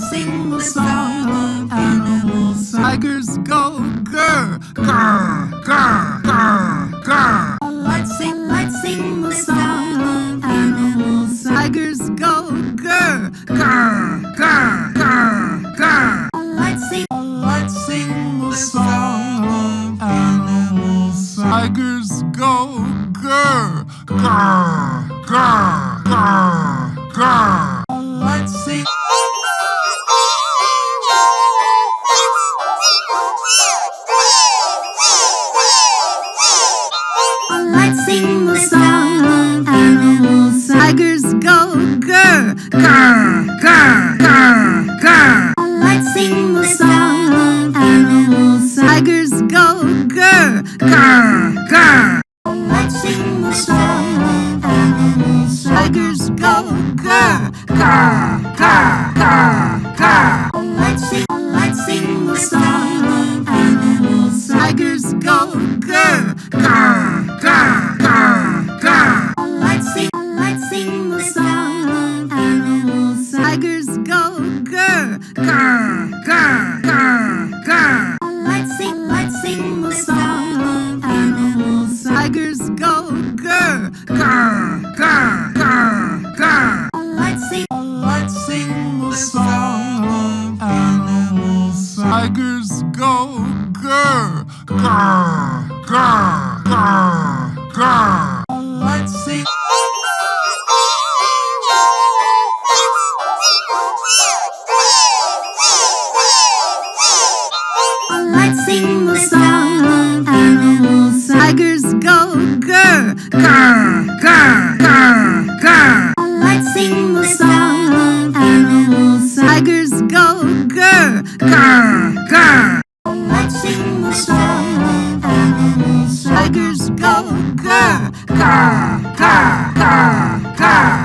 sing the song of animals. Tigers go grr, grr, grr, grr, grr. Let's sing the song of animals. Tigers go grr, grr, grr, grr, grr. Let's sing the song of animals. Tigers go grr, grr, grr, grr, grr. Let's sing. Let's sing the song of animals. Tigers go grr, grr, grr, grr, grr. Let's sing the song of animals. Tigers go grr, grr, grr. Let's sing the song of animals. Tigers go grr, grr, grr, grr, grr. Let's sing the song of animals. Tigers go grr, grr, grr, grr, grr. Let's sing the song of animals. Tigers go grr, grr, grr, grr, grr. Let's sing the song of animals. Tigers go grr, grr, grr, grr, grr. Let's sing the song of animals. Tigers go grr, grr, grr, grr, grr. Let's sing. Let's sing the song of animals. Tigers go grr, grr, grr, grr, grr. Let's sing the song of animals. Tigers go grr, grr, grr. Let's sing the song of animals. Tigers go grr, grr, grr, grr, grr.